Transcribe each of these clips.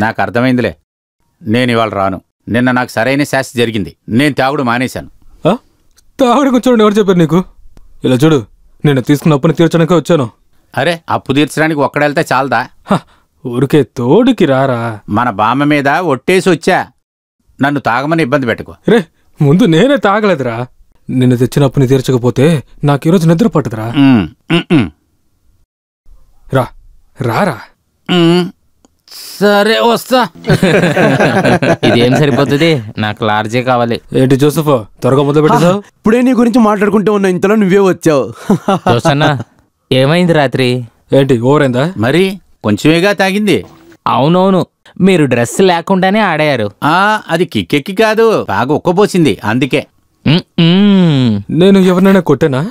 నాకు అర్థమైందిలే, నేను ఇవాళ రాను. నిన్న నాకు సరైన శాస్తి జరిగింది, నేను తాగుడు మానేశాను. తాగుడు కూర్చోండి, ఎవరు చెప్పారు నీకు? ఇలా చూడు, నేను తీసుకున్న అప్పుని తీర్చడానికే వచ్చాను. అరే, అప్పు తీర్చడానికి ఒక్కడెళ్తే చాలదా? ఊరికే తోడుకి రారా. మన బామ్మ మీద ఒట్టేసి వచ్చా, నన్ను తాగమని ఇబ్బంది పెట్టుకో. రే, ముందు నేనే తాగలేదురా. నిన్ను తెచ్చిన అప్పుని తీర్చకపోతే నాకు ఈరోజు నిద్ర పట్టదురా. రా రారా. సరే వస్తా. ఇదేం సరిపోతుంది, నాకు లార్జే కావాలి. ఏంటి జోసఫ్, త్వరగా మొదలు పెట్టేసావు? ఇప్పుడే నీ గురించి మాట్లాడుకుంటూ ఉన్నా, ఇంతలో నువ్వే వచ్చావు. జోసన్న, ఏమైంది రాత్రి? ఏంటి ఓవరైందా? మరి కొంచెమేగా తాగింది. అవునవును, మీరు డ్రెస్ లేకుండానే ఆడారు. అది కిక్కెక్కి కాదు, బాగా ఉక్కపోసింది అందుకే. నేను ఎవరినైనా కొట్టానా?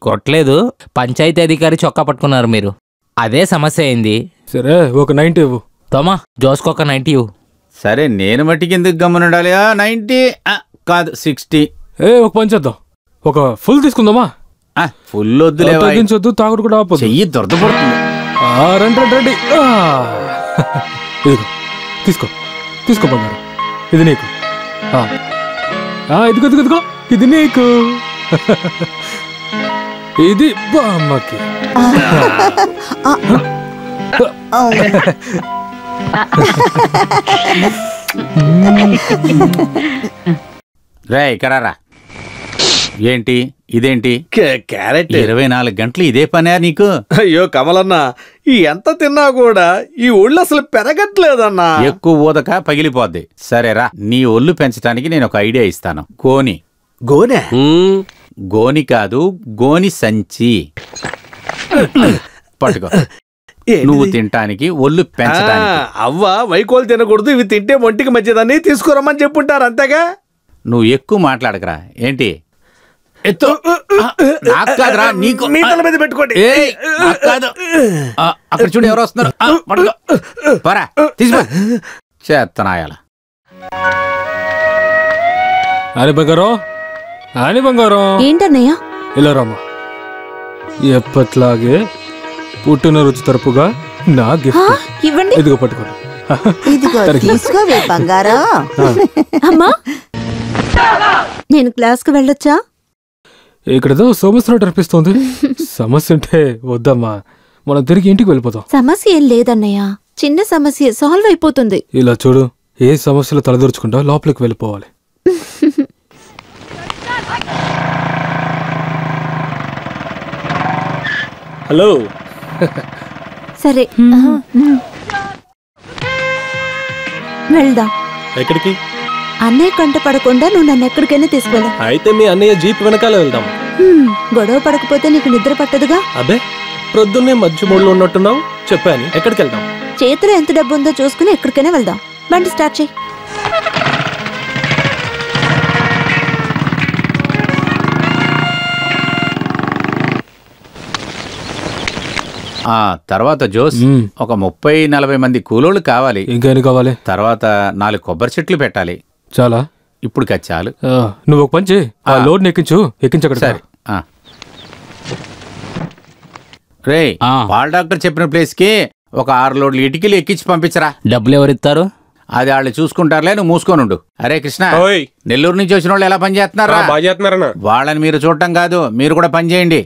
కొట్టలేదు, పంచాయతీ అధికారి చొక్కా పట్టుకున్నారు మీరు, అదే సమస్య అయింది. సరే, ఒక 90 ఇవ్వు. తోమా, జోస్కొక 90 ఇవ్వు. సరే, నేను మట్టికి ఎందుకు గమ్మునుండాలి? 90 కాదు 60. ఒక పని చేద్దాం, ఒక ఫుల్ తీసుకుందామా? ఫుల్ వద్దులే, తగ్గించొద్దు, తాగుడు కూడా ఆపొద్దు. చెయ్యి దొరదపడుతుంది. రండి రండి. ఇదిగో తీసుకో, తీసుకో బంగారు, ఇది నీకు. ఇదిగో ఇదిగో ఇదిగో, ఇది నీకు. ఇది బామ్మకి. రే ఇక్కడ రా. ఏంటి ఇదేంటి? క్యారెట్. 24 గంటలు ఇదే పనే నీకు? అయ్యో కమలన్న, ఎంత తిన్నా కూడా ఈ ఒళ్ళు అసలు పెరగట్లేదన్నా. ఎక్కువ ఊదక పగిలిపోద్ది. సరేరా, నీ ఒళ్ళు పెంచడానికి నేను ఒక ఐడియా ఇస్తాను. గోని. గోనె? గోని కాదు, గోని సంచి పట్టుకో. నువ్వు తింటానికి, ఒళ్ళు పెంచడానికి. అవ్వ వైకోలు తినకూడదు, ఇవి తింటే ఒంటికి మంచిదని తీసుకురమ్మని చెప్పుంటారు, అంతేగా. నువ్వు ఎక్కువ మాట్లాడకరా. ఏంటి? నాకు కాదురా, నీకు. మీ తల మీద పెట్టుకోండి. అక్కడ చూడు, ఎవరు వస్తున్నారు. పరా తీసుకో. చేత్తనాయాల. అని బంగారం, అని బంగారం. ఏంటన్నయ్య? ఇలా రామ్మా. ఎప్పట్లాగే పుట్టినరోజు తరపుగా నా గిఫ్ట్ ఇవ్వండి. ఇదిగో పట్టుకోండి. ఇదిగో తీసుకోవే బంగారం. అమ్మా, నేను క్లాస్కి వెళ్ళొచ్చా? ఇక్కడదో సమస్య అనిపిస్తోంది. సమస్య అంటే వద్దమ్మా, మనం తిరిగి ఇంటికి వెళ్ళిపోతాం. సమస్య ఏం లేదన్నయ్య, చిన్న సమస్య సాల్వ్ అయిపోతుంది. ఇలా చూడు, ఏ సమస్యలు తలదూర్చుకుంటా లోపలికి వెళ్ళిపోవాలి. హలో. సరే వెళ్దాం. ఎక్కడికి? అన్నయ్య కంట పడకుండా నువ్వు నన్ను ఎక్కడికైనా తీసుకెళ్ళా. అయితే మీ అన్నయ్య జీప్ వెనకాల వెళ్దాం. గొడవ పడకపోతే నీకు నిద్ర పట్టదుగా. అబ్బే, ప్రొద్దున్నే మధ్య మూడులో ఉన్నట్టున్నావు. చెప్పాను, ఎక్కడికి వెళ్దాం? చేతిలో ఎంత డబ్బు ఉందో చూసుకుని ఎక్కడికైనా వెళ్దాం. బండి స్టార్ట్ చేయి. తర్వాత జోస్, ఒక 30-40 మంది కూలోళ్ళు కావాలి. ఇంకేం కావాలి? తర్వాత 4 కొబ్బరి చెట్లు పెట్టాలి. చాలా? ఇప్పుడు చాలు. నువ్వు ఒక పంచి ఆ లోడ్ ఎక్కించు. ఎక్కించక్కడ. సరే. రే, పాల్ డాక్టర్ చెప్పిన ప్లేస్ కి ఒక 6 లోడ్లు ఇటుకలు ఎక్కించి పంపించరా. డబ్బులు ఎవరిస్తారు? అది వాళ్ళు చూసుకుంటారులే, నువ్వు మూసుకోనుండు. అరే కృష్ణ, నెల్లూరు నుంచి వచ్చిన వాళ్ళు ఎలా పని చేస్తున్నారా? వాళ్ళని మీరు చూడటం కాదు, మీరు కూడా పని చేయండి.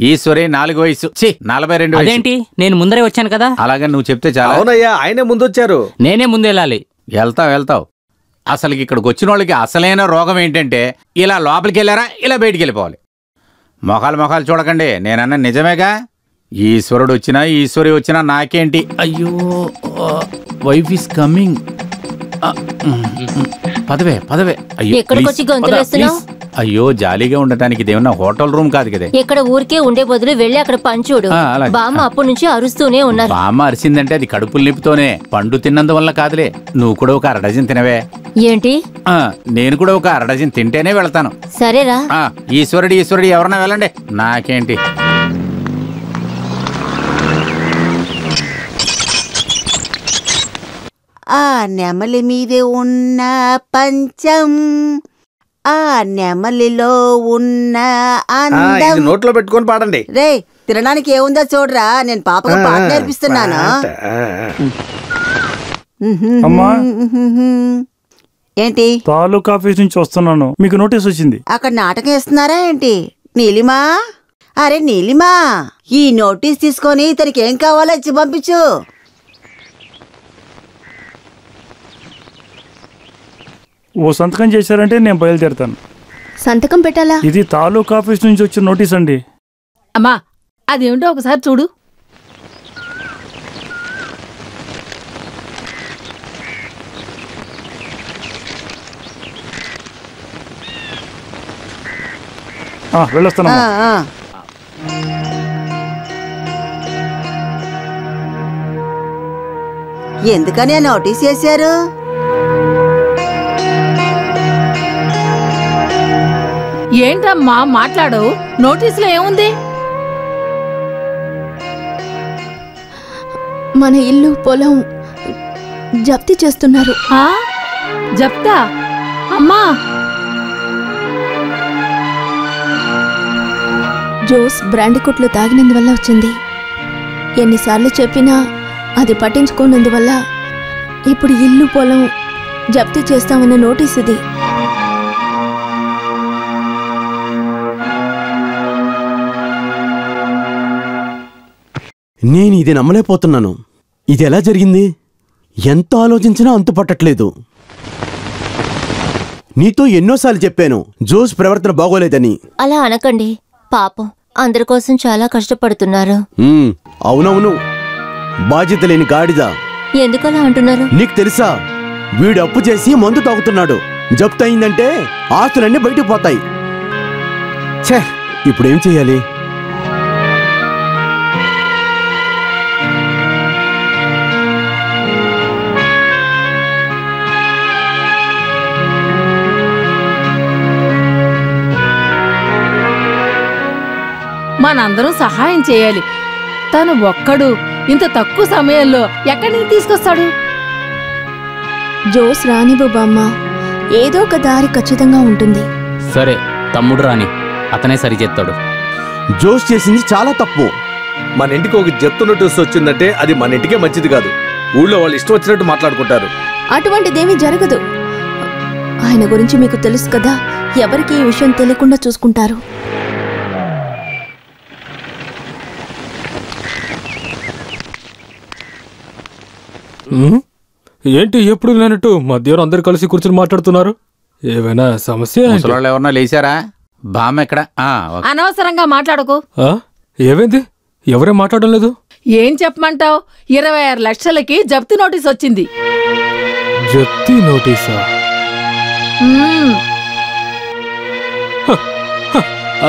ఈశ్వరి 4 వయసు, 42. అదేంటి, నేను ముందరే వచ్చాను కదా. అలాగే నువ్వు చెప్తే చాలా. అవునయ్యా, ఆయనే ముందొచ్చారు. నేనే ముందు వెళ్ళాలి. వెళ్తావు. అసలు ఇక్కడికి వచ్చిన వాళ్ళకి అసలైన రోగం ఏంటంటే, ఇలా లోపలికి వెళ్ళారా, ఇలా బయటికి వెళ్ళిపోవాలి. మొఖాలు చూడకండి, నేనన్నా నిజమేగా. ఈశ్వరుడు వచ్చినా ఈశ్వరి వచ్చినా నాకేంటి. అయ్యో, వైఫ్ ఈస్ కమింగ్. పదవే. అయ్యో, జాలీగా ఉండటానికి ఇదేమన్నా హోటల్ రూమ్ కాదు కదా. ఇక్కడ ఊరికే ఉండే బదులు వెళ్ళి అక్కడ పంచుడు. బామ్మ అప్పటి నుంచి అరుస్తూనే ఉన్నారు. బామ్మ అరిసిందంటే అది కడుపులు నింపుతోనే, పండు తిన్నందువల్ల కాదులే. నువ్వు కూడా ఒక 1/2 డజన్ తినవే. ఏంటి? నేను కూడా ఒక 1/2 డజన్ తింటేనే వెళ్తాను. సరేరా. ఈశ్వరుడు ఎవరన్నా వెళ్ళండి, నాకేంటి. ఆ నెమలి మీదే ఉన్న పంచం, ఆ నెమలిలో ఉన్న అందం. నోట్లో పెట్టుకొని పాడండి. రే, తినడానికి ఏముందో చూడరా, నేను పాపకు పాట నేర్పిస్తున్నాను. అమ్మా, ఏంటి? తాలూకా ఆఫీస్ నుంచి వస్తున్నాను, మీకు నోటీస్ వచ్చింది. అక్కడ నాటకం వేస్తున్నారా ఏంటి? నీలిమా, అరే నీలిమా, ఈ నోటీస్ తీసుకొని ఇతనికి ఏం కావాలో ఇచ్చి పంపించు. ఓ సంతకం చేశారంటే నేను బయలుదేరుతాను. సంతకం పెట్టాలా? ఇది తాలూకా ఆఫీస్ నుంచి వచ్చిన నోటీస్ అండి. అమ్మా, అదేమిటో ఒకసారి చూడు. వెళ్ళొస్తాను. ఎందుకని నోటీస్ చేశారు? ఏంటమ్మా మాట్లాడు, నోటీసులో ఏముంది? మన ఇల్లు పొలం జప్తి చేస్తున్నారు. జప్తా? అమ్మా, జోస్ బ్రాండీ కొట్లు తాగినందువల్ల వచ్చింది. ఎన్నిసార్లు చెప్పినా అది పట్టించుకోనందువల్ల ఇప్పుడు ఇల్లు పొలం జప్తి చేస్తామన్న నోటీస్ ఇది. నేను ఇది నమ్మలేకపోతున్నాను. ఇది ఎలా జరిగింది? ఎంత ఆలోచించినా అంతు పట్టట్లేదు. నీతో ఎన్నోసార్లు చెప్పాను జోస్ ప్రవర్తన బాగోలేదని. అలా అనకండి, పాపం అందరి కోసం చాలా కష్టపడుతున్నారు. అవునవును, బాధ్యత లేని గాడిద. ఎందుకలా అంటున్నారు? నీకు తెలుసా, వీడు అప్పు చేసి మందు తాగుతున్నాడు. జప్తు అయిందంటే ఆస్తులన్నీ బయటకు పోతాయి. ఛే, ఇప్పుడేం చెయ్యాలి? మనందరం సహాయం చేయాలి. తను ఒక్కడు ఇంత తక్కువ సమయంలో ఎక్కడి నుంచి తీసుకొస్తాడు? జోస్ రానివ్వు బామ్మ, ఏదో ఒక దారి ఖచ్చితంగా ఉంటుంది. సరే, తమ్ముడు రాని, అతనే సరిచేస్తాడు. జోస్ చేసింది చాలా తప్పు. మన ఇంటికి ఒక జప్తు నోటీస్ వచ్చిందంటే అది మన ఇంటికే మంచిది కాదు. ఊళ్ళో వాళ్ళు ఇష్టం వచ్చినట్టు మాట్లాడుకుంటారు. అటువంటిదేమీ జరగదు. ఆయన గురించి మీకు తెలుసు కదా, ఎవరికి ఈ విషయం తెలియకుండా చూసుకుంటారు. ఏంటి ఎప్పుడు లేనట్టు మధ్యాహ్నం అందరు కలిసి కూర్చుని మాట్లాడుతున్నారు? ఏమైనా సమస్య? ముసలోళ్ళు ఎవరన్నా లేచారా? బామ్మ ఎక్కడ? అనవసరంగా మాట్లాడకు. ఏమైంది? ఎవరేం మాట్లాడడం లేదు. ఏం చెప్పమంటావు? 26 లక్షలకి జప్తు నోటీస్ వచ్చింది. జప్తీ నోటీసా?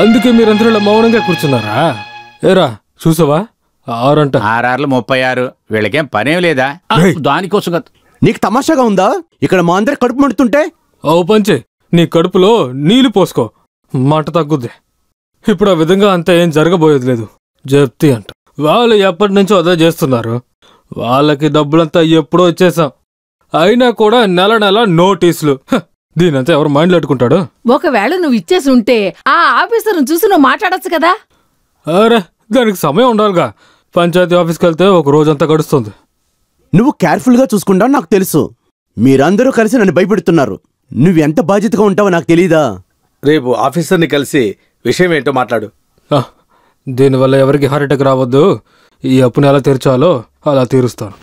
అందుకే మీరందరూ ఇలా మౌనంగా కూర్చున్నారా? ఏరా చూసావా, 6 అంట. 6 36. వీళ్ళకేం పనేం లేదా? దానికోసం కదా. నీకు తమాషాగా ఉందా? ఇక్కడ మా అందరి కడుపు మండుతుంటే ఓ పంచే, నీ కడుపులో నీళ్లు పోసుకో, మంట తగ్గుద్ది. ఇప్పుడు ఆ విధంగా అంతా ఏం జరగబోయేది లేదు. జప్తి అంట. వాళ్ళు ఎప్పటి నుంచో అదే చేస్తున్నారు. వాళ్ళకి డబ్బులంతా ఎప్పుడో ఇచ్చేసాం. అయినా కూడా నెల నెల నోటీసులు. దీనంతా ఎవరు మైండ్లో పెట్టుకుంటాడు? ఒకవేళ నువ్వు ఇచ్చేసి ఉంటే ఆ ఆఫీసర్ను చూసి నువ్వు మాట్లాడచ్చు కదా. అరే, దానికి సమయం ఉండాలిగా. పంచాయతీ ఆఫీస్కి వెళ్తే ఒక రోజంతా గడుస్తుంది. నువ్వు కేర్ఫుల్గా చూసుకుంటావు నాకు తెలుసు. మీరందరూ కలిసి నన్ను భయపెడుతున్నారు. నువ్వెంత బాధ్యతగా ఉంటావో నాకు తెలీదా? రేపు ఆఫీసర్ని కలిసి విషయం ఏంటో మాట్లాడు. దీనివల్ల ఎవరికి హార్ట్ అటాక్ రావద్దు. ఈ అప్పుని ఎలా తీర్చాలో అలా తీరుస్తాను.